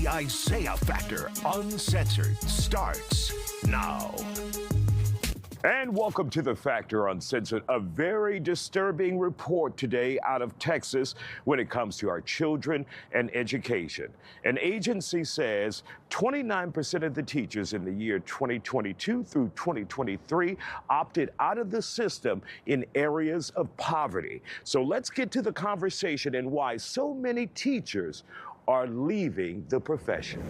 The Isiah Factor Uncensored starts now. And welcome to The Factor Uncensored, a very disturbing report today out of Texas when it comes to our children and education. An agency says 29% of the teachers in the year 2022 through 2023 opted out of the system in areas of poverty. So let's get to the conversation and why so many teachers are leaving the profession.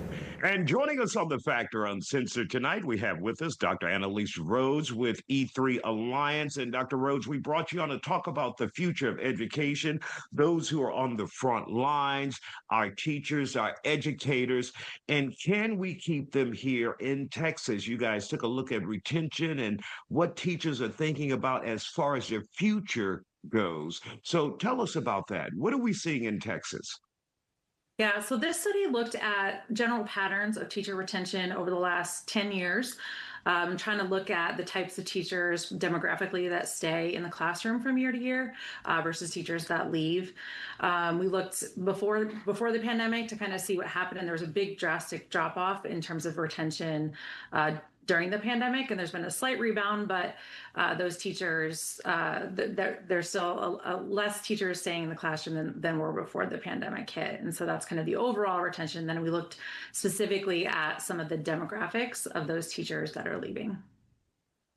And joining us on The Factor Uncensored tonight, we have with us Dr. Annalise Rhodes with E3 Alliance. And Dr. Rhodes, we brought you on to talk about the future of education, those who are on the front lines, our teachers, our educators, and can we keep them here in Texas? You guys took a look at retention and what teachers are thinking about as far as their future goes. So tell us about that. What are we seeing in Texas? Yeah, so this study looked at general patterns of teacher retention over the last 10 years, trying to look at the types of teachers demographically that stay in the classroom from year to year versus teachers that leave. We looked before the pandemic to kind of see what happened, and there was a big drastic drop off in terms of retention during the pandemic, and there's been a slight rebound, but those teachers, there's still less teachers staying in the classroom than were before the pandemic hit. And so that's kind of the overall retention. Then we looked specifically at some of the demographics of those teachers that are leaving.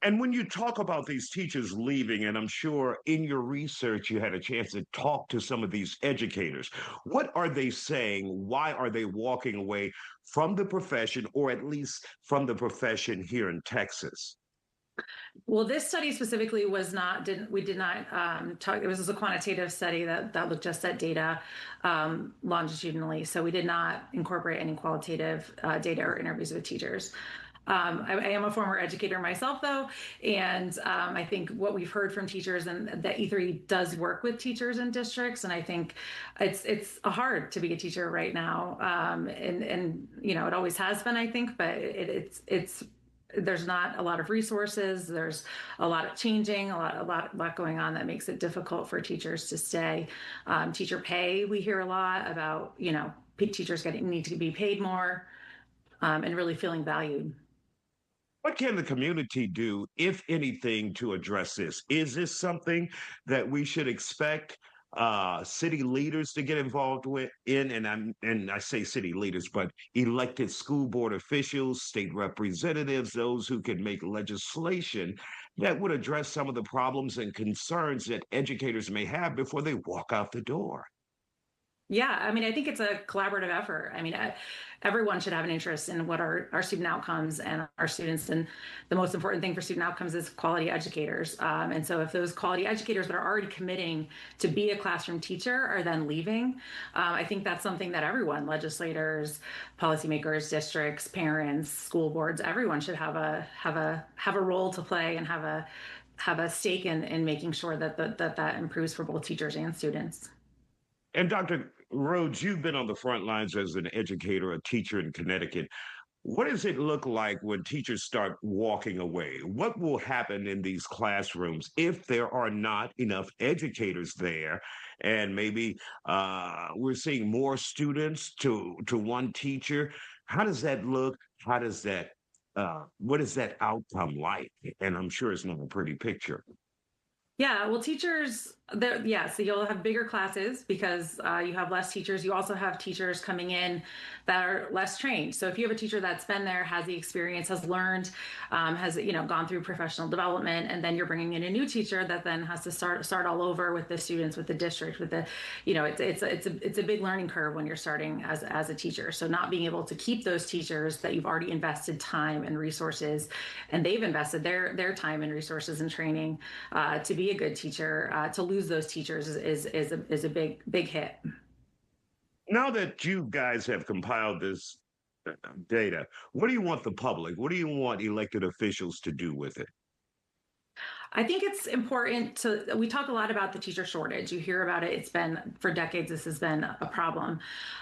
And when you talk about these teachers leaving, and I'm sure in your research you had a chance to talk to some of these educators, what are they saying? Why are they walking away from the profession, or at least from the profession here in Texas? Well, this study specifically was not, we did not talk, it was a quantitative study that looked just at data longitudinally. So we did not incorporate any qualitative data or interviews with teachers. I am a former educator myself, though, and I think what we've heard from teachers, and that E3 does work with teachers in districts, and I think it's hard to be a teacher right now, and you know, it always has been, I think, but it's there's not a lot of resources. There's a lot of changing, a lot going on that makes it difficult for teachers to stay. Teacher pay, we hear a lot about, you know, teachers need to be paid more, and really feeling valued. What can the community do, if anything, to address this? Is this something that we should expect city leaders to get involved in? And I say city leaders, but elected school board officials, state representatives, those who can make legislation that would address some of the problems and concerns that educators may have before they walk out the door. Yeah, I mean, I think it's a collaborative effort. I mean, everyone should have an interest in what our student outcomes and our students. And the most important thing for student outcomes is quality educators. And so if those quality educators that are already committing to be a classroom teacher are then leaving, I think that's something that everyone, legislators, policymakers, districts, parents, school boards, everyone should have a role to play and have a stake in making sure that improves for both teachers and students. And Dr. Rhodes, you've been on the front lines as an educator, a teacher in Connecticut. What does it look like when teachers start walking away? What will happen in these classrooms if there are not enough educators there? And maybe we're seeing more students to one teacher. How does that look? How does that, what is that outcome like? And I'm sure it's not a pretty picture. Yeah, well, teachers, so you'll have bigger classes because you have less teachers. You also have teachers coming in that are less trained. So if you have a teacher that's been there, has the experience, has learned, has gone through professional development, and then you're bringing in a new teacher that then has to start all over with the students, with the district, with the, it's a big learning curve when you're starting as a teacher. So not being able to keep those teachers that you've already invested time and resources, and they've invested their time and resources and training to be a good teacher, to lose those teachers is a big hit. Now that you guys have compiled this data, what do you want the public, what do you want elected officials to do with it? I think it's important we talk a lot about the teacher shortage. You hear about it. It's been for decades, this has been a problem.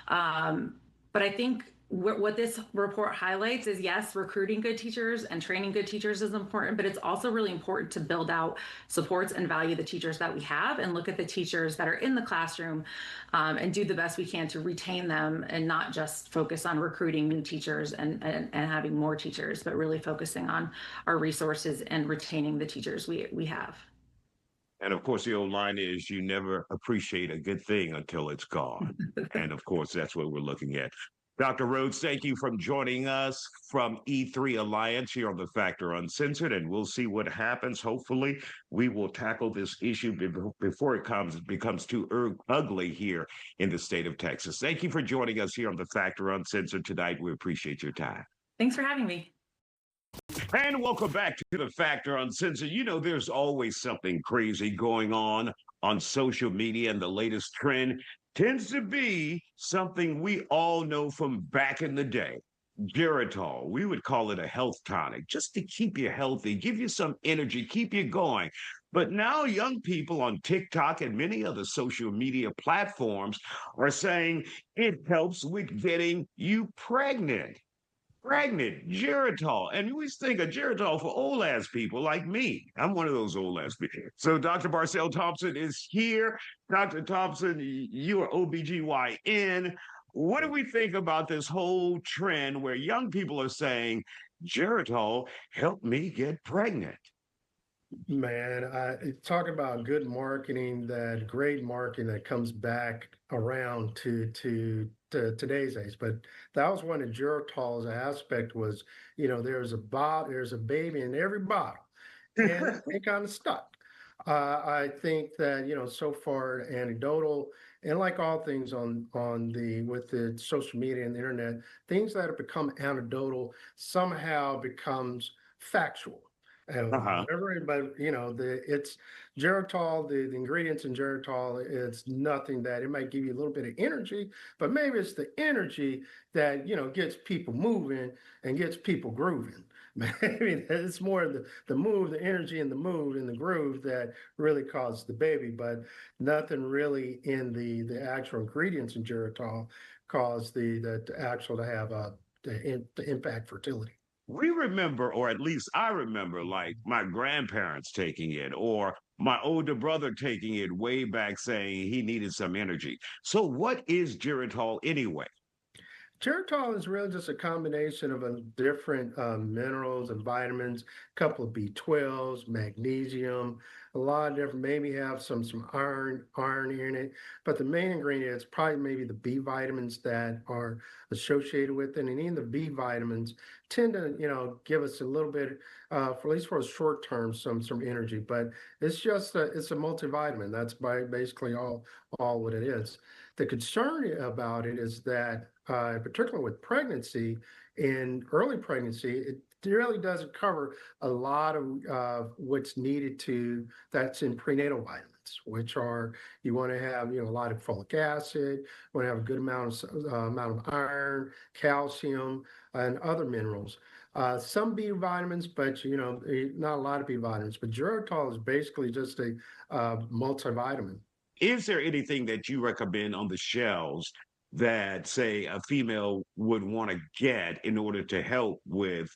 But I think what this report highlights is, yes, recruiting good teachers and training good teachers is important, but it's also really important to build out supports and value the teachers that we have and look at the teachers that are in the classroom, and do the best we can to retain them and not just focus on recruiting new teachers and having more teachers, but really focusing on our resources and retaining the teachers we have. And of course, the old line is you never appreciate a good thing until it's gone. And of course, that's what we're looking at. Dr. Rhodes, thank you for joining us from E3 Alliance here on the Factor Uncensored, and we'll see what happens. Hopefully, we will tackle this issue before it becomes too ugly here in the state of Texas. Thank you for joining us here on the Factor Uncensored tonight. We appreciate your time. Thanks for having me. And welcome back to the Factor Uncensored. You know, there's always something crazy going on social media, and the latest trend tends to be something we all know from back in the day. Geritol. We would call it a health tonic, just to keep you healthy, give you some energy, keep you going. But now young people on TikTok and many other social media platforms are saying it helps with getting you pregnant. Geritol. And we think of Geritol for old ass people like me. I'm one of those old ass people. So Dr. Marcel Thompson is here. Dr. Thompson, you are OBGYN. What do we think about this whole trend where young people are saying, Geritol helped me get pregnant? Man, talk about good marketing, that great marketing that comes back around to today's age. But that was one of Geritol's aspect was, there's a baby in every bottle, and it kind of stuck. I think that, so far anecdotal, and like all things on the with the social media and the internet, things that have become anecdotal somehow becomes factual. Uh-huh. Whatever, but it's Geritol, the ingredients in Geritol, it's nothing that it might give you a little bit of energy, but maybe it's the energy that, gets people moving and gets people grooving. Maybe it's more the move, the energy and the mood and the groove that really causes the baby, but nothing really in the actual ingredients in Geritol cause the actual to have the impact fertility. We remember, or at least I remember, like my grandparents taking it, or my older brother taking it way back saying he needed some energy. So, what is Geritol anyway? Geritol is really just a combination of different minerals and vitamins, a couple of B12s, magnesium, a lot of different, maybe have some iron in it. But the main ingredient is probably maybe the B vitamins that are associated with it. And even the B vitamins tend to, give us a little bit, for at least for a short term, some energy. But it's a multivitamin. That's basically all what it is. The concern about it is that, particularly with pregnancy, in early pregnancy, it really doesn't cover a lot of what's needed that's in prenatal vitamins, which are you want to have a lot of folic acid, you want to have a good amount of iron, calcium, and other minerals. Some B vitamins, but not a lot of B vitamins. But Geritol is basically just a multivitamin. Is there anything that you recommend on the shelves that, say, a female would want to get in order to help with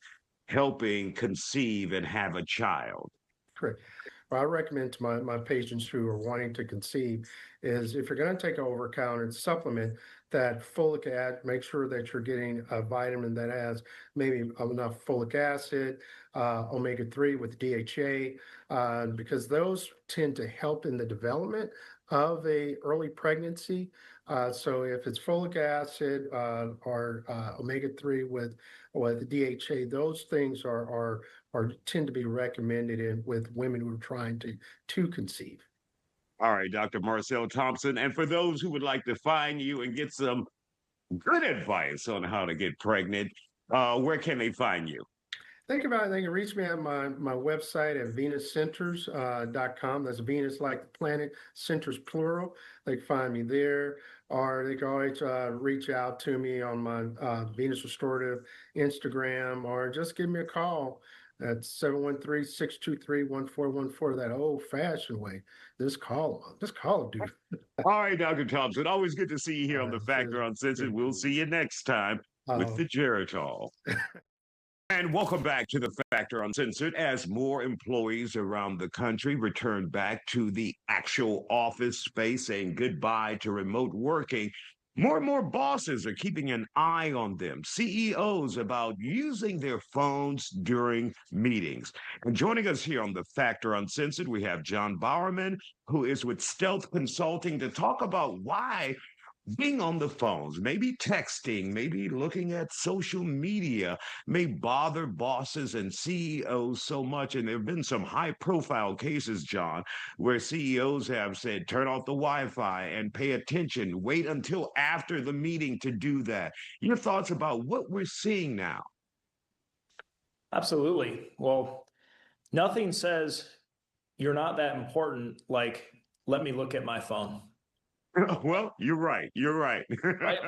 helping conceive and have a child? Correct. Well, I recommend to my patients who are wanting to conceive is if you're going to take an over-counter supplement, that folic acid, make sure that you're getting a vitamin that has maybe enough folic acid, omega-3 with DHA, because those tend to help in the development of a early pregnancy. So if it's folic acid or omega-3 with DHA, those things are tend to be recommended with women who are trying to conceive. All right, Dr. Marcel Thompson. And for those who would like to find you and get some good advice on how to get pregnant, where can they find you? Think about it. They can reach me at my website at venuscenters.com. That's Venus like the planet, centers plural. They can find me there, or they can always reach out to me on my Venus Restorative Instagram, or just give me a call at 713-623-1414, that old fashioned way. Just call dude. All right, Dr. Thompson. Always good to see you here on the This is Factor Uncensored. pretty We'll cool. see you next time. with Uh, the Geritol. And welcome back to the Factor Uncensored as more employees around the country return back to the actual office space, saying goodbye to remote working. More and more bosses are keeping an eye on them, CEOs about using their phones during meetings. And joining us here on the Factor Uncensored, we have John Bowerman, who is with Stealth Consulting to talk about why being on the phones, maybe texting, maybe looking at social media may bother bosses and CEOs so much. And there have been some high profile cases, John, where CEOs have said, turn off the Wi Fi and pay attention, wait until after the meeting to do that. Your thoughts about what we're seeing now? Absolutely. Well, nothing says you're not that important like, let me look at my phone. Well, you're right. You're right. Right?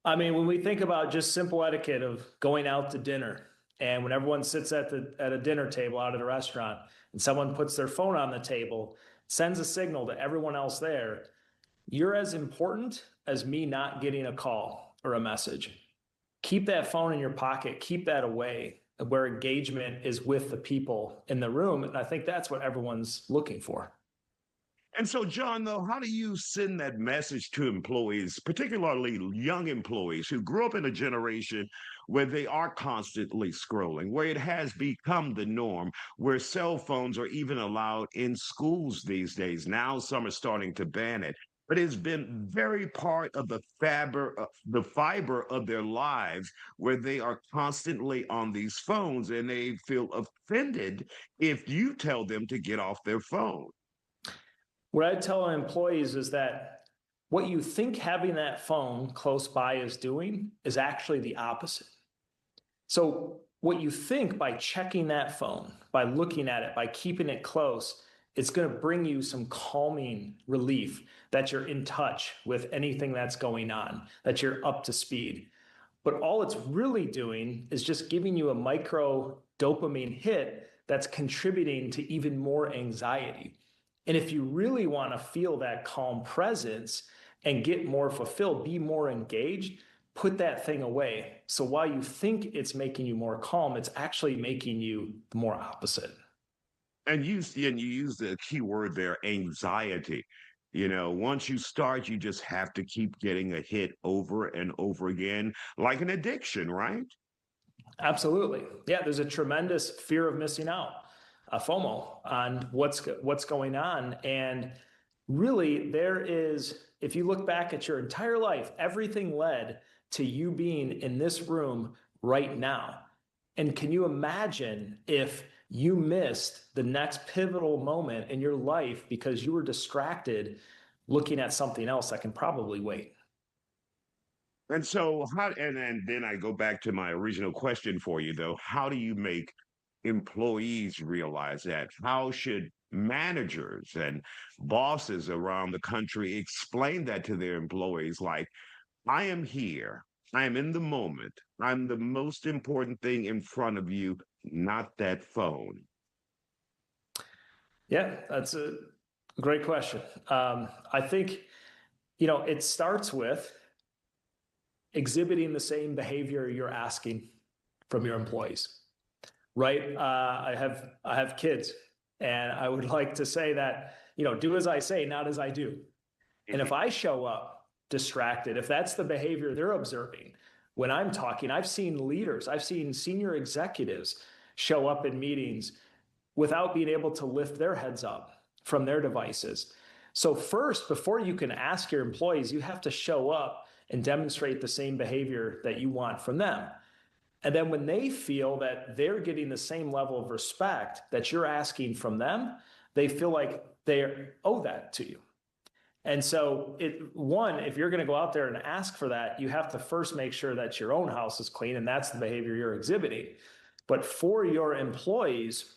I mean, when we think about just simple etiquette of going out to dinner, and when everyone sits at a dinner table out at a restaurant, and someone puts their phone on the table, sends a signal to everyone else there, you're as important as me not getting a call or a message. Keep that phone in your pocket, keep that away where engagement is with the people in the room. And I think that's what everyone's looking for. And so, John, though, how do you send that message to employees, particularly young employees who grew up in a generation where they are constantly scrolling, where it has become the norm, where cell phones are even allowed in schools these days? Now, some are starting to ban it, but it's been very part of the fiber of their lives, where they are constantly on these phones, and they feel offended if you tell them to get off their phone. What I tell our employees is that what you think having that phone close by is doing is actually the opposite. So what you think by checking that phone, by looking at it, by keeping it close, it's going to bring you some calming relief that you're in touch with anything that's going on, that you're up to speed. But all it's really doing is just giving you a micro dopamine hit that's contributing to even more anxiety. And if you really want to feel that calm presence and get more fulfilled, be more engaged, put that thing away. So while you think it's making you more calm, it's actually making you the more opposite. And you use the key word there, anxiety. You know, once you start, you just have to keep getting a hit over and over again, like an addiction, right? Absolutely. Yeah, there's a tremendous fear of missing out, a FOMO on what's going on. And really, there is, if you look back at your entire life, everything led to you being in this room right now. And can you imagine if you missed the next pivotal moment in your life because you were distracted looking at something else that can probably wait? And so, and then I go back to my original question for you, though. How do you make employees realize that? How should managers and bosses around the country explain that to their employees? Like, I am here, I am in the moment, I'm the most important thing in front of you, not that phone. Yeah, that's a great question. I think, it starts with exhibiting the same behavior you're asking from your employees, right? I have kids, and I would like to say that, do as I say, not as I do. And if I show up distracted, if that's the behavior they're observing when I'm talking, I've seen leaders, I've seen senior executives show up in meetings without being able to lift their heads up from their devices. So first, before you can ask your employees, you have to show up and demonstrate the same behavior that you want from them. And then when they feel that they're getting the same level of respect that you're asking from them, they feel like they owe that to you. And so if you're going to go out there and ask for that, you have to first make sure that your own house is clean, and that's the behavior you're exhibiting. But for your employees,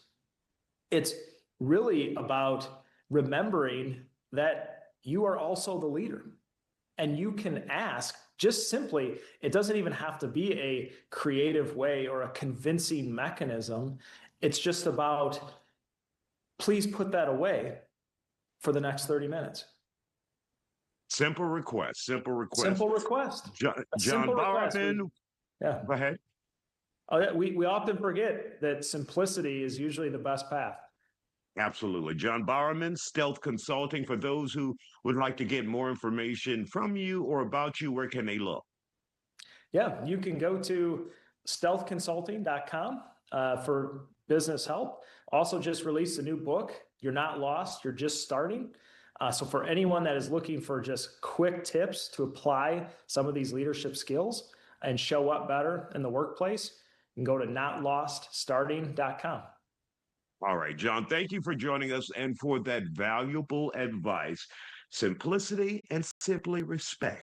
it's really about remembering that you are also the leader. And you can ask just simply, it doesn't even have to be a creative way or a convincing mechanism. It's just about, please put that away for the next 30 minutes. Simple request, simple request. Simple request. John Bowerman, Yeah. Go ahead. Oh, yeah. We often forget that simplicity is usually the best path. Absolutely. John Bowerman, Stealth Consulting. For those who would like to get more information from you or about you, where can they look? Yeah, you can go to stealthconsulting.com for business help. Also, just released a new book. You're not lost, you're just starting. So, for anyone that is looking for just quick tips to apply some of these leadership skills and show up better in the workplace, you can go to notloststarting.com. All right, John, thank you for joining us and for that valuable advice. Simplicity and simply respect.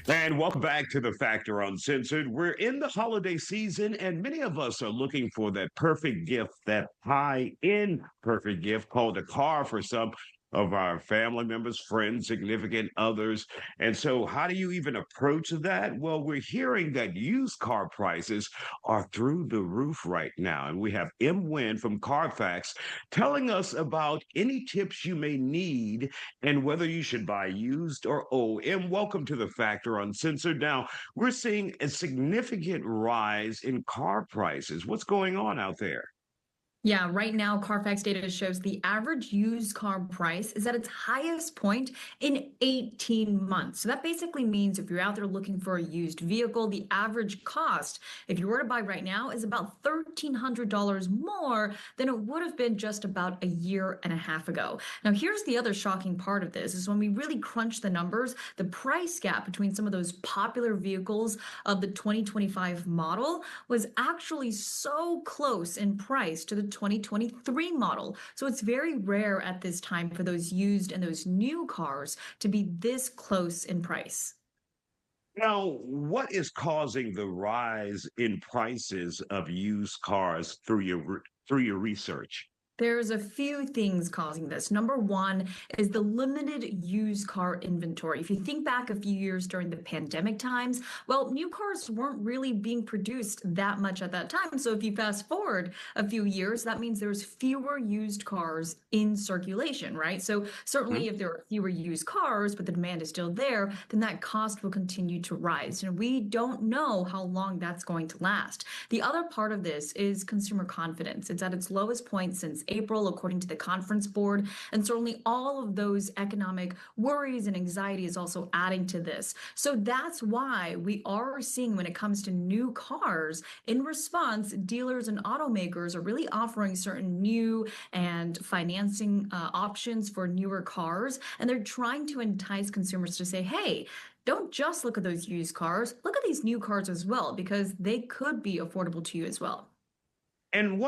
And welcome back to the Factor Uncensored. We're in the holiday season, and many of us are looking for that perfect gift, that high-end perfect gift called a car for some of our family members, friends, significant others. And so, how do you even approach that? Well, we're hearing that used car prices are through the roof right now. And we have M. Wynn from Carfax telling us about any tips you may need and whether you should buy used or old. And welcome to the Factor Uncensored. Now, we're seeing a significant rise in car prices. What's going on out there? Yeah, right now, Carfax data shows the average used car price is at its highest point in 18 months. So that basically means if you're out there looking for a used vehicle, the average cost, if you were to buy right now, is about $1,300 more than it would have been just about a year and a half ago. Now, here's the other shocking part of this is when we really crunch the numbers, the price gap between some of those popular vehicles of the 2025 model was actually so close in price to the 2023 model. So it's very rare at this time for those used and those new cars to be this close in price. Now, what is causing the rise in prices of used cars through your research? There's a few things causing this. Number one is the limited used car inventory. If you think back a few years during the pandemic times, well, new cars weren't really being produced that much at that time. So if you fast forward a few years, that means there's fewer used cars in circulation, right? So certainly if there are fewer used cars, but the demand is still there, then that cost will continue to rise. And we don't know how long that's going to last. The other part of this is consumer confidence. It's at its lowest point since April, according to the Conference Board. And certainly all of those economic worries and anxiety is also adding to this. So that's why we are seeing when it comes to new cars, in response, dealers and automakers are really offering certain new and financing options for newer cars. And they're trying to entice consumers to say, hey, don't just look at those used cars, look at these new cars as well, because they could be affordable to you as well. And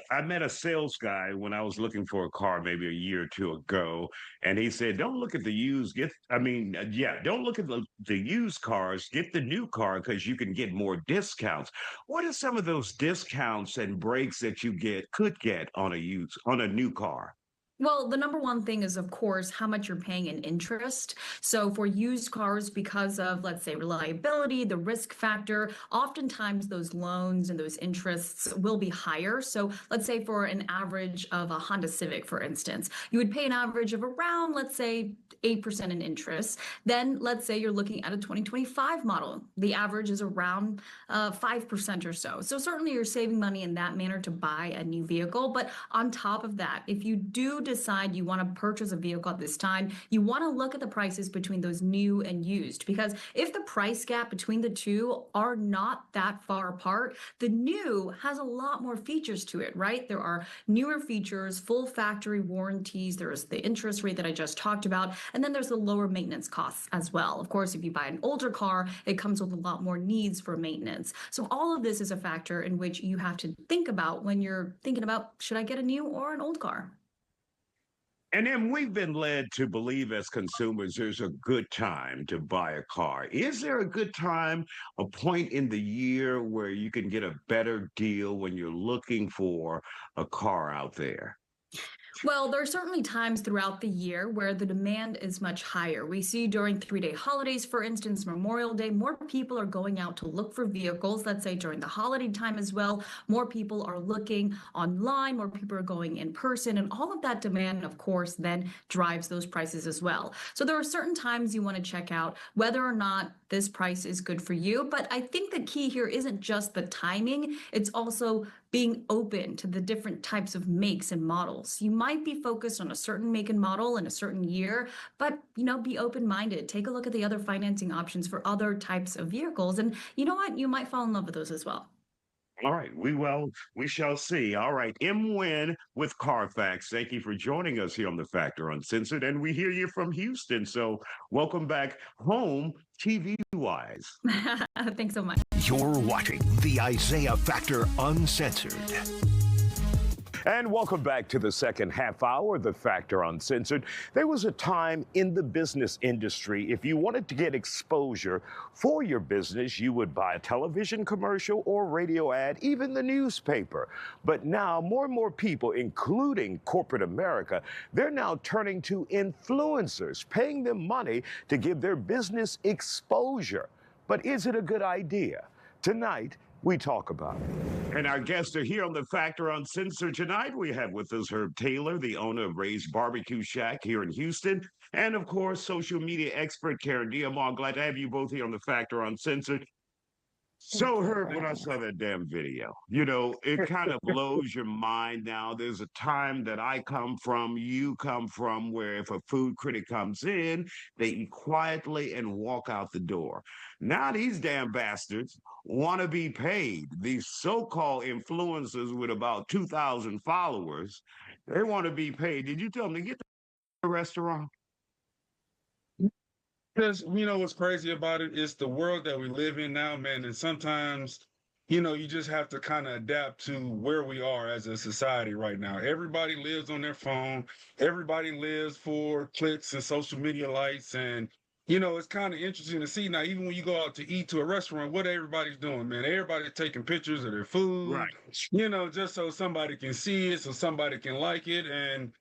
I met a sales guy when I was looking for a car maybe a year or two ago, and he said, "Don't look at the used. Don't look at the used cars. Get the new car because you can get more discounts." What are some of those discounts and breaks that you could get on a new car? Well, the number one thing is, of course, how much you're paying in interest. So for used cars, because of, let's say, reliability, the risk factor, oftentimes those loans and those interests will be higher. So let's say for an average of a Honda Civic, for instance, you would pay an average of around, let's say, 8% in interest. Then let's say you're looking at a 2025 model. The average is around 5% or so. So certainly you're saving money in that manner to buy a new vehicle. But on top of that, if you do decide you want to purchase a vehicle at this time, you want to look at the prices between those new and used, because if the price gap between the two are not that far apart, the new has a lot more features to it, right? There are newer features, full factory warranties, there's the interest rate that I just talked about, and then there's the lower maintenance costs as well. Of course, if you buy an older car, it comes with a lot more needs for maintenance. So all of this is a factor in which you have to think about when you're thinking about, should I get a new or an old car? And then we've been led to believe as consumers there's a good time to buy a car. Is there a good time, a point in the year where you can get a better deal when you're looking for a car out there? Well, there are certainly times throughout the year where the demand is much higher. We see during 3-day holidays, for instance, Memorial Day, more people are going out to look for vehicles. Let's say during the holiday time as well, more people are looking online, more people are going in person, and all of that demand, of course, then drives those prices as well. So there are certain times you want to check out whether or not this price is good for you. But I think the key here isn't just the timing, it's also being open to the different types of makes and models. You might be focused on a certain make and model in a certain year, but be open-minded. Take a look at the other financing options for other types of vehicles. And you know what? You might fall in love with those as well. All right, we shall see. All right, M. Wynn with Carfax. Thank you for joining us here on The Factor Uncensored, and we hear you from Houston. So welcome back home, TV-wise. Thanks so much. You're watching the Isiah Factor Uncensored. And welcome back to the second half hour of The Factor Uncensored. There was a time in the business industry, if you wanted to get exposure for your business, you would buy a television commercial or radio ad, even the newspaper. But now more and more people, including corporate America, they're now turning to influencers, paying them money to give their business exposure. But is it a good idea? Tonight, we talk about it. And our guests are here on The Factor Uncensored tonight. We have with us Herb Taylor, the owner of Ray's Barbecue Shack here in Houston, and of course, social media expert Karen Diamond. Glad to have you both here on The Factor Uncensored. So, Herb, when I saw that damn video, it kind of blows your mind now. There's a time that I come from, you come from, where if a food critic comes in, they eat quietly and walk out the door. Now these damn bastards want to be paid. These so-called influencers with about 2,000 followers, they want to be paid. Did you tell them to get to the restaurant? Because what's crazy about it is the world that we live in now, man. And sometimes, you just have to kind of adapt to where we are as a society right now. Everybody lives on their phone. Everybody lives for clicks and social media likes. And, it's kind of interesting to see now, even when you go out to eat to a restaurant, what everybody's doing, man. Everybody's taking pictures of their food, right? Just so somebody can see it, so somebody can like it. And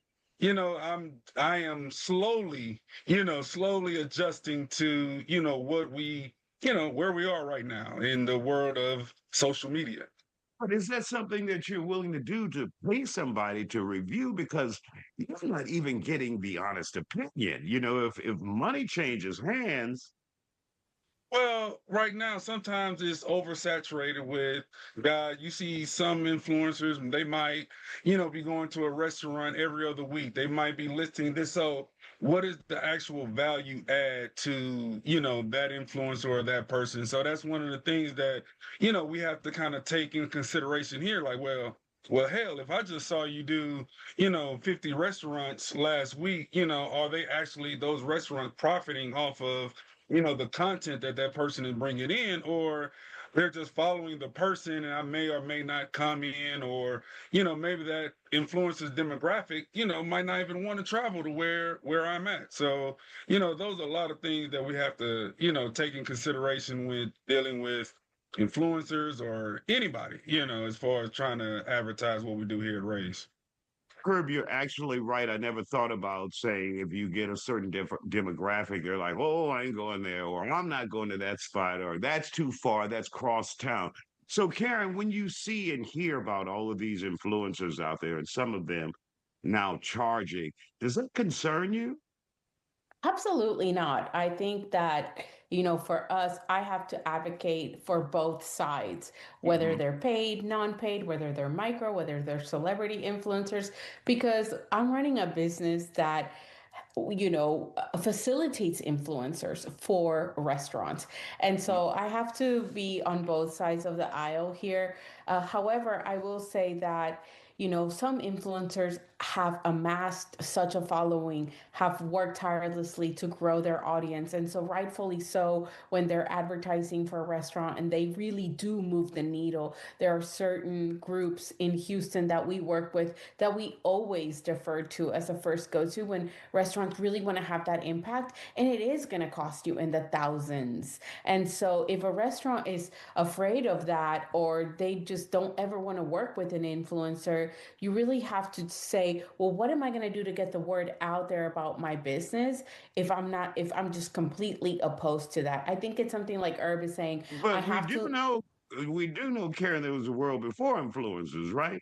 I am slowly adjusting to, what we, where we are right now in the world of social media. But is that something that you're willing to do, to pay somebody to review? Because you're not even getting the honest opinion. If money changes hands. Well, right now, sometimes it's oversaturated with God. You see some influencers, they might, be going to a restaurant every other week. They might be listing this. So what is the actual value add to, that influencer or that person? So that's one of the things that, we have to kind of take in consideration here. Like, well, hell, if I just saw you do, 50 restaurants last week, are they actually, those restaurants, profiting off of the content that person is bringing in, or they're just following the person, and I may or may not come in, or maybe that influencer's demographic might not even want to travel to where I'm at. So those are a lot of things that we have to take in consideration with dealing with influencers or anybody as far as trying to advertise what we do here at Ray's. Herb, you're actually right. I never thought about saying if you get a certain demographic, they're like, oh, I ain't going there, or I'm not going to that spot, or that's too far, that's cross town. So, Karen, when you see and hear about all of these influencers out there, and some of them now charging, does that concern you? Absolutely not. I think that, for us, I have to advocate for both sides, whether they're paid, non-paid, whether they're micro, whether they're celebrity influencers, because I'm running a business that facilitates influencers for restaurants. And so I have to be on both sides of the aisle here. However, I will say that some influencers have amassed such a following, have worked tirelessly to grow their audience. And so rightfully so, when they're advertising for a restaurant and they really do move the needle, there are certain groups in Houston that we work with that we always defer to as a first go-to when restaurants really want to have that impact. And it is going to cost you in the thousands. And so if a restaurant is afraid of that, or they just don't ever want to work with an influencer, you really have to say, okay, well, what am I going to do to get the word out there about my business if I'm just completely opposed to that? I think it's something like Herb is saying, I But have to. we do know, Karen, there was a world before influencers, right?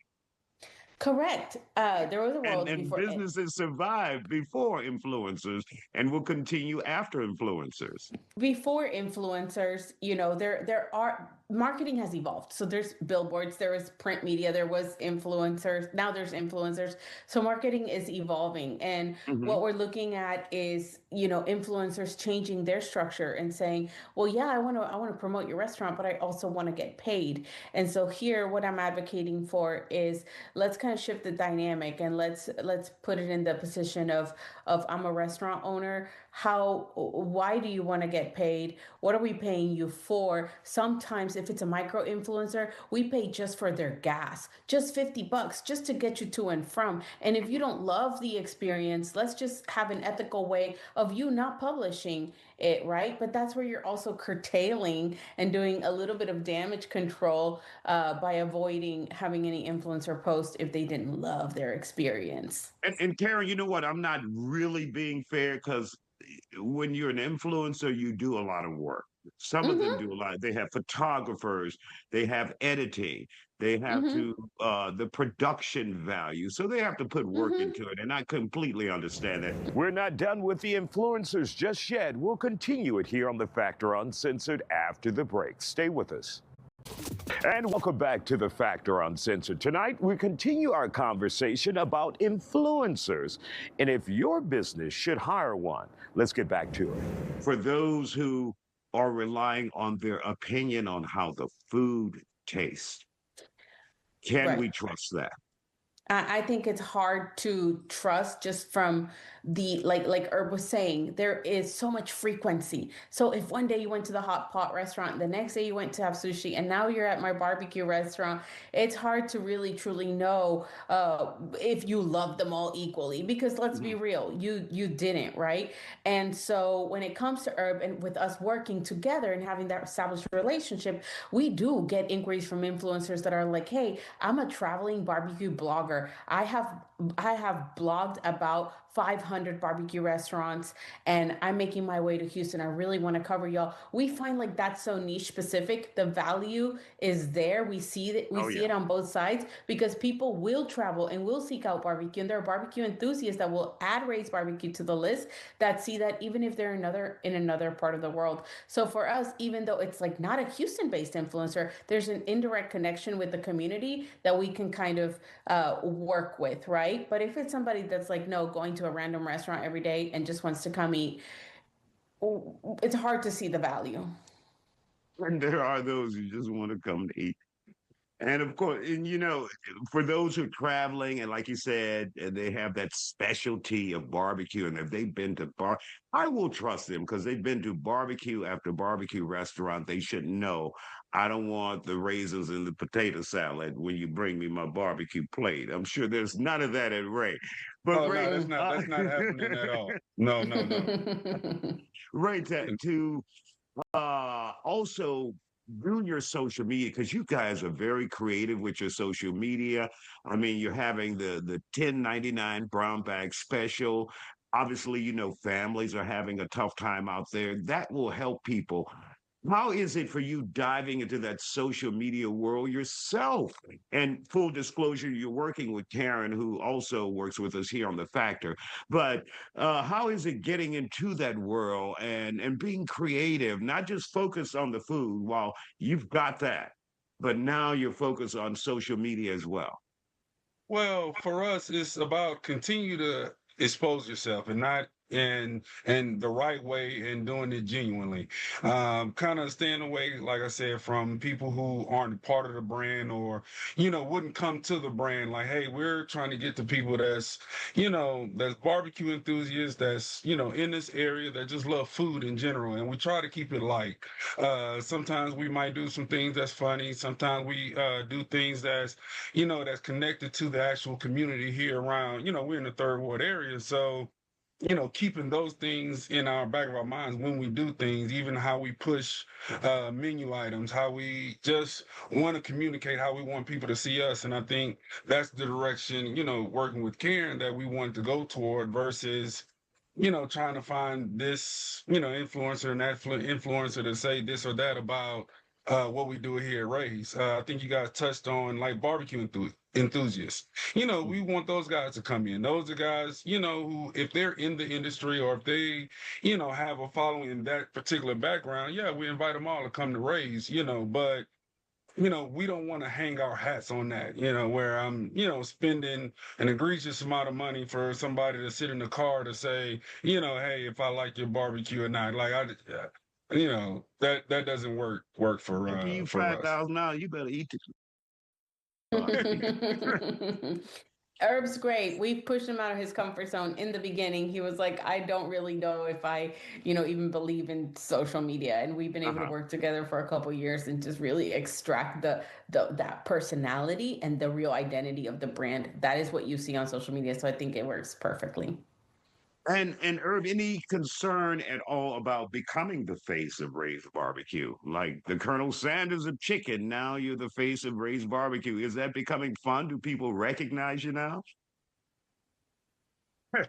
Correct. There was a world And before. businesses survived before influencers and will continue after influencers. Before influencers, there are marketing has evolved. So there's billboards, there was print media, there was influencers, now there's influencers. So marketing is evolving. And what Mhm. we're looking at is, influencers changing their structure and saying, well, yeah, I want to promote your restaurant, but I also want to get paid. And so here what I'm advocating for is let's kind of shift the dynamic and let's put it in the position of I'm a restaurant owner. Why do you want to get paid? What are we paying you for? Sometimes if it's a micro influencer, we pay just for their gas, just $50 just to get you to and from. And if you don't love the experience, let's just have an ethical way of you not publishing it, right? But that's where you're also curtailing and doing a little bit of damage control by avoiding having any influencer post if they didn't love their experience. And Karen, you know what? I'm not really being fair because when you're an influencer, you do a lot of work. Some of them Mm-hmm. do a lot. They have photographers, they have editing, they have Mm-hmm. to the production value. So they have to put work Mm-hmm. into it. And I completely understand that. We're not done with the influencers just yet. We'll continue it here on The Factor Uncensored after the break. Stay with us. And welcome back to The Factor Uncensored. Tonight, we continue our conversation about influencers and if your business should hire one. Let's get back to it. For those who are relying on their opinion on how the food tastes, can Right. we trust that? I think it's hard to trust just from the like Herb was saying, there is so much frequency. So if one day you went to the hot pot restaurant, the next day you went to have sushi, and now you're at my barbecue restaurant, it's hard to really truly know if you love them all equally. Because let's be real, you didn't, right? And so when it comes to Herb and with us working together and having that established relationship, we do get inquiries from influencers that are like, hey, I'm a traveling barbecue blogger. I have blogged about 500 barbecue restaurants and I'm making my way to Houston. I really want to cover y'all. We find like that's so niche specific. The value is there. We see that we Oh, see yeah. it on both sides because people will travel and will seek out barbecue. And there are barbecue enthusiasts that will add Ray's Barbecue to the list that see that even if they're in another part of the world. So for us, even though it's like not a Houston-based influencer, there's an indirect connection with the community that we can kind of work with, right? But if it's somebody that's like, no, going to a random restaurant every day and just wants to come eat, it's hard to see the value. And there are those who just want to come to eat. And of course, and for those who are traveling, and like you said, and they have that specialty of barbecue, and if they've been to I will trust them because they've been to barbecue after barbecue restaurant. They should know I don't want the raisins in the potato salad when you bring me my barbecue plate. I'm sure there's none of that at Ray. But Oh no, Ray, that's not happening at all. No, no, no. Ray, to also do your social media because you guys are very creative with your social media. I mean, you're having the 10.99 brown bag special. Obviously, families are having a tough time out there. That will help people. How is it for you diving into that social media world yourself? And full disclosure, you're working with Karen, who also works with us here on The Factor. But how is it getting into that world and being creative, not just focused on the food while you've got that, but now you're focused on social media as well? Well, for us, it's about continue to expose yourself and not in the right way and doing it genuinely. Kind of staying away, like I said, from people who aren't part of the brand or wouldn't come to the brand. Like, hey, we're trying to get to people that's barbecue enthusiasts, that's in this area that just love food in general, and we try to keep it light. Sometimes we might do some things that's funny. Sometimes we do things that's connected to the actual community here around. We're in the third ward area, so keeping those things in our back of our minds when we do things, even how we push menu items, how we just want to communicate how we want people to see us. And I think that's the direction, working with Karen that we want to go toward versus, trying to find this, influencer and that influencer to say this or that about what we do here at Ray's. I think you guys touched on like barbecue enthusiasts. We want those guys to come in. Those are guys, who, if they're in the industry or if they, have a following in that particular background, yeah, we invite them all to come to Ray's, but we don't want to hang our hats on that, where I'm, spending an egregious amount of money for somebody to sit in the car to say, hey, if I like your barbecue or not. Like that doesn't work for After you for us. $5,000, you better eat Herb's great. We pushed him out of his comfort zone in the beginning. He was like, I don't really know if I, even believe in social media. And we've been able to work together for a couple of years and just really extract that personality and the real identity of the brand. That is what you see on social media. So I think it works perfectly. And Herb, any concern at all about becoming the face of Ray's Barbecue? Like the Colonel Sanders of chicken, now you're the face of Ray's Barbecue. Is that becoming fun? Do people recognize you now? I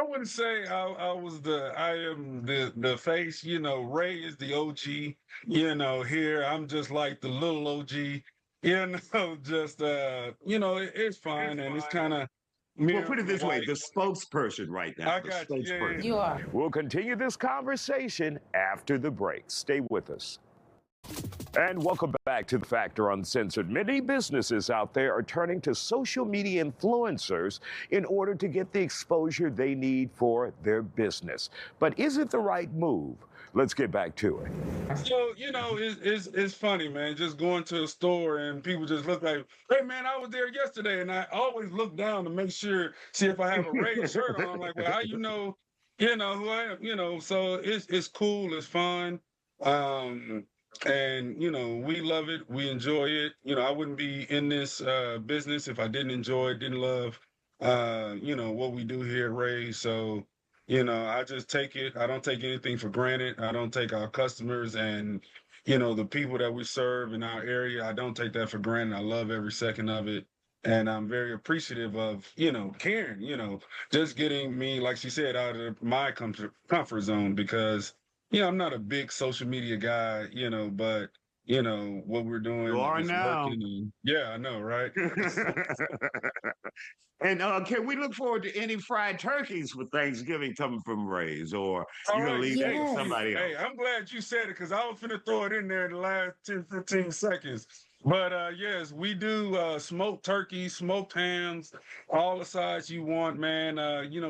wouldn't say I am the face, Ray is the OG, here I'm just like the little OG, just it's fun and it's kind of Well, put it this way, the spokesperson right now. I got you. Yeah. You are. We'll continue this conversation after the break. Stay with us. And welcome back to The Factor Uncensored. Many businesses out there are turning to social media influencers in order to get the exposure they need for their business. But is it the right move? Let's get back to it. So, it's funny, man, just going to a store and people just look like, hey, man, I was there yesterday. And I always look down to make sure, see if I have a Ray shirt on. I'm like, well, how who I am, so it's cool, it's fun. And we love it, we enjoy it. I wouldn't be in this business if I didn't enjoy it, didn't love what we do here at Ray's. So I just take it. I don't take anything for granted. I don't take our customers and the people that we serve in our area, I don't take that for granted. I love every second of it. And I'm very appreciative of, Karen, just getting me, like she said, out of my comfort zone because I'm not a big social media guy, but what we're doing You are is now. working. And, yeah, I know, right? And can we look forward to any fried turkeys for Thanksgiving coming from Ray's, or you gonna leave that to somebody else? Hey, I'm glad you said it because I was finna throw it in there in the last 10, 15 seconds. But yes, we do smoked turkeys, smoked hams, all the sides you want, man.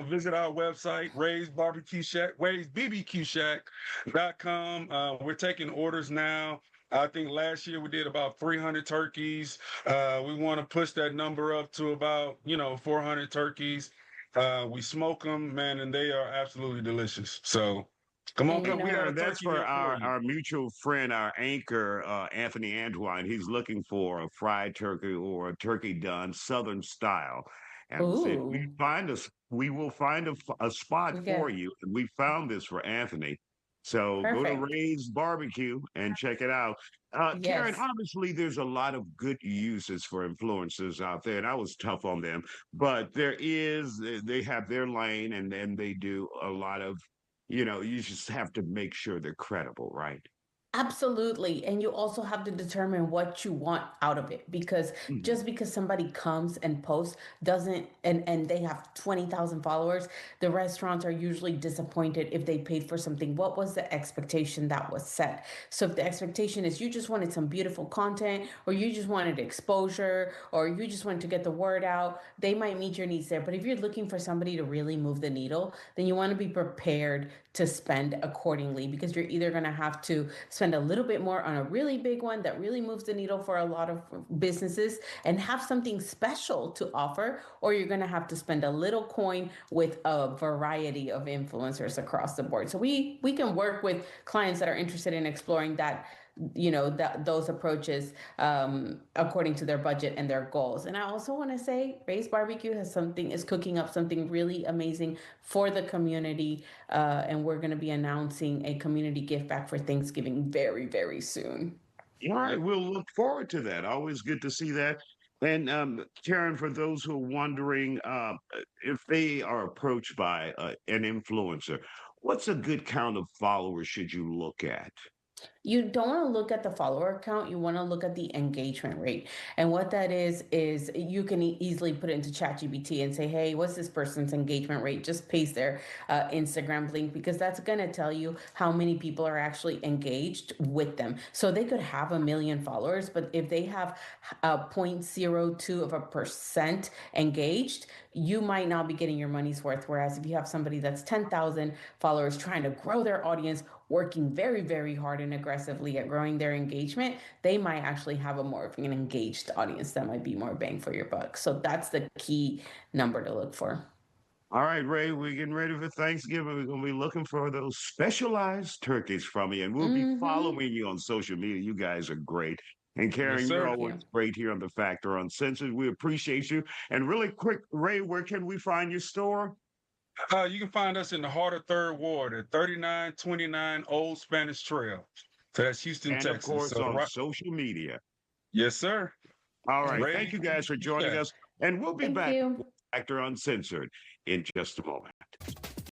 Visit our website, Ray's Barbecue Shack, Ray'sBBQShack.com. We're taking orders now. I think last year we did about 300 turkeys. We want to push that number up to about 400 turkeys. We smoke them, man, and they are absolutely delicious. So come on, we got a that's turkey for here our mutual friend, our anchor, Anthony Antoine. He's looking for a fried turkey or a turkey done Southern style. And if we will find a spot for you. And we found this for Anthony. So go to Ray's Barbecue and check it out. Karen, obviously there's a lot of good uses for influencers out there, and I was tough on them, but they have their lane and they do a lot of, you just have to make sure they're credible, right? Absolutely. And you also have to determine what you want out of it because just because somebody comes and posts doesn't and they have 20,000 followers, the restaurants are usually disappointed if they paid for something. What was the expectation that was set? So if the expectation is you just wanted some beautiful content or you just wanted exposure or you just wanted to get the word out, they might meet your needs there. But if you're looking for somebody to really move the needle, then you want to be prepared to spend accordingly because you're either going to have to spend a little bit more on a really big one that really moves the needle for a lot of businesses and have something special to offer, or you're going to have to spend a little coin with a variety of influencers across the board. So we can work with clients that are interested in exploring those approaches according to their budget and their goals. And I also want to say Ray's Barbecue is cooking up something really amazing for the community, and we're going to be announcing a community gift back for Thanksgiving very, very soon. All right, we'll look forward to that. Always good to see that. And Karen, for those who are wondering if they are approached by an influencer, what's a good count of followers should you look at? You don't want to look at the follower count. You want to look at the engagement rate. And what that is you can easily put it into ChatGPT and say, hey, what's this person's engagement rate? Just paste their Instagram link, because that's going to tell you how many people are actually engaged with them. So they could have 1 million followers, but if they have 0.02% engaged, you might not be getting your money's worth. Whereas if you have somebody that's 10,000 followers trying to grow their audience, working very, very hard and aggressively at growing their engagement, they might actually have a more of an engaged audience that might be more bang for your buck. So that's the key number to look for. All right, Ray, we're getting ready for Thanksgiving. We're going to be looking for those specialized turkeys from you, and we'll be following you on social media. You guys are great. And Karen, you're always great here on The Factor Uncensored. We appreciate you. And really quick, Ray, where can we find your store? You can find us in the heart of Third Ward at 3929 Old Spanish Trail. So that's Houston, and Texas. And of course, on social media. Yes, sir. All right. Thank you guys for joining us. And we'll be back with Factor Uncensored in just a moment.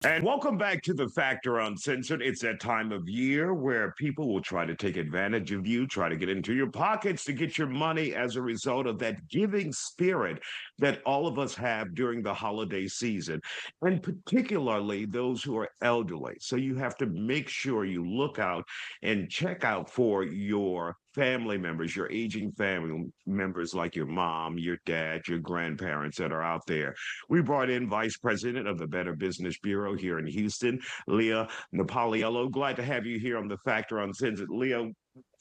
And welcome back to The Factor Uncensored. It's that time of year where people will try to take advantage of you, try to get into your pockets to get your money as a result of that giving spirit that all of us have during the holiday season, and particularly those who are elderly. So you have to make sure you look out and check out for your family members, your aging family members like your mom, your dad, your grandparents that are out there. We brought in Vice President of the Better Business Bureau here in Houston, Leah Napoliello. Glad to have you here on The Factor Uncensored. Leah,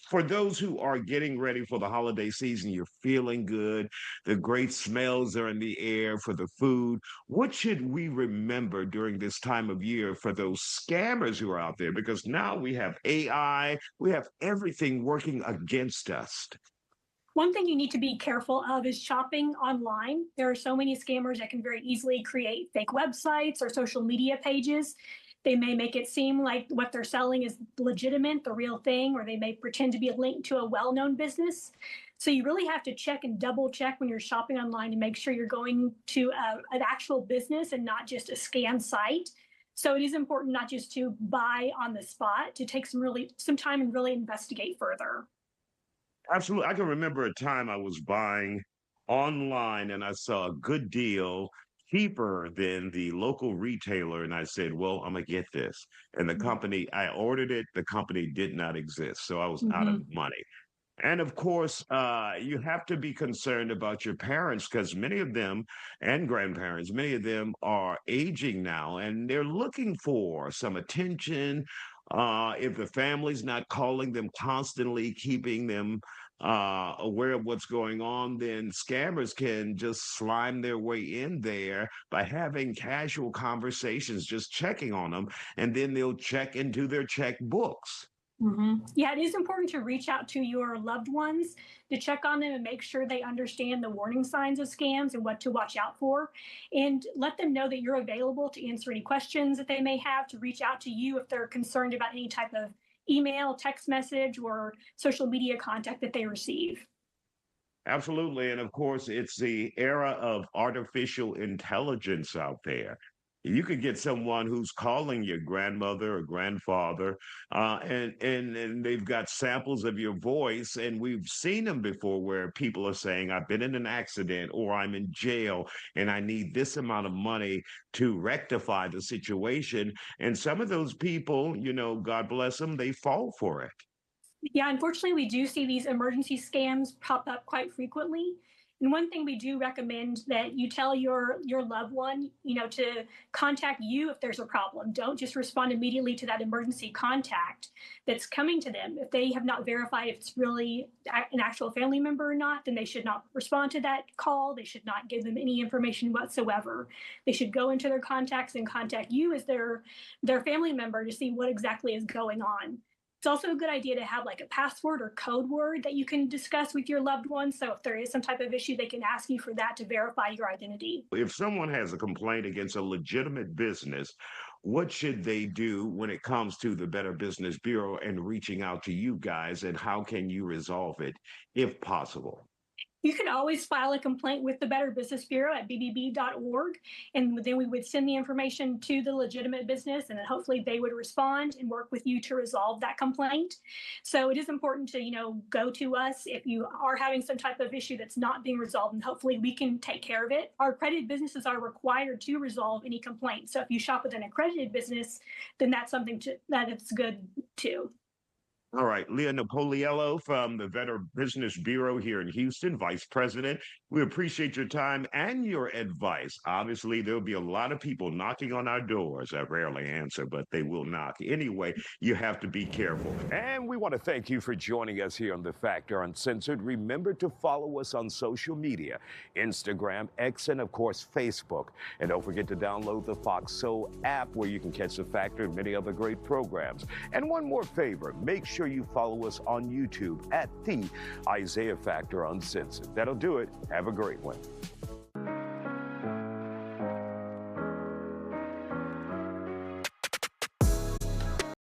for those who are getting ready for the holiday season, you're feeling good, the great smells are in the air for the food. What should we remember during this time of year for those scammers who are out there? Because now we have AI, we have everything working against us. One thing you need to be careful of is shopping online. There are so many scammers that can very easily create fake websites or social media pages. They may make it seem like what they're selling is legitimate, the real thing, or they may pretend to be linked to a well-known business. So you really have to check and double check when you're shopping online to make sure you're going to an actual business and not just a scam site. So it is important not just to buy on the spot, to take some time and really investigate further. Absolutely. I can remember a time I was buying online and I saw a good deal cheaper than the local retailer. And I said, well, I'm going to get this. And the company, I ordered it, the company did not exist. So I was out of money. And of course, you have to be concerned about your parents, because many of them and grandparents, many of them are aging now and they're looking for some attention. If the family's not calling them constantly, keeping them aware of what's going on, then scammers can just slime their way in there by having casual conversations, just checking on them, and then they'll check into their checkbooks. Yeah, it is important to reach out to your loved ones to check on them and make sure they understand the warning signs of scams and what to watch out for, and let them know that you're available to answer any questions that they may have, to reach out to you if they're concerned about any type of email, text message, or social media contact that they receive. Absolutely. And of course, it's the era of artificial intelligence out there. You could get someone who's calling your grandmother or grandfather, and they've got samples of your voice. And we've seen them before where people are saying, I've been in an accident, or I'm in jail and I need this amount of money to rectify the situation. And some of those people, God bless them, they fall for it. Yeah, unfortunately, we do see these emergency scams pop up quite frequently. And one thing we do recommend that you tell your loved one, to contact you if there's a problem. Don't just respond immediately to that emergency contact that's coming to them. If they have not verified if it's really an actual family member or not, then they should not respond to that call. They should not give them any information whatsoever. They should go into their contacts and contact you as their family member to see what exactly is going on. It's also a good idea to have like a password or code word that you can discuss with your loved ones. So if there is some type of issue, they can ask you for that to verify your identity. If someone has a complaint against a legitimate business, what should they do when it comes to the Better Business Bureau and reaching out to you guys, and how can you resolve it if possible? You can always file a complaint with the Better Business Bureau at bbb.org, and then we would send the information to the legitimate business, and then hopefully they would respond and work with you to resolve that complaint. So it is important to, go to us if you are having some type of issue that's not being resolved, and hopefully we can take care of it. Our accredited businesses are required to resolve any complaint. So if you shop with an accredited business, then that's something that it's good too. All right, Leah Napoliello from the Better Business Bureau here in Houston, Vice President. We appreciate your time and your advice. Obviously, there'll be a lot of people knocking on our doors. I rarely answer, but they will knock. Anyway, you have to be careful. And we want to thank you for joining us here on The Factor Uncensored. Remember to follow us on social media, Instagram, X, and of course, Facebook. And don't forget to download the Fox Soul app where you can catch The Factor and many other great programs. And one more favor, make sure you follow us on YouTube at the Isiah Factor Uncensored. That'll do it. Have a great one.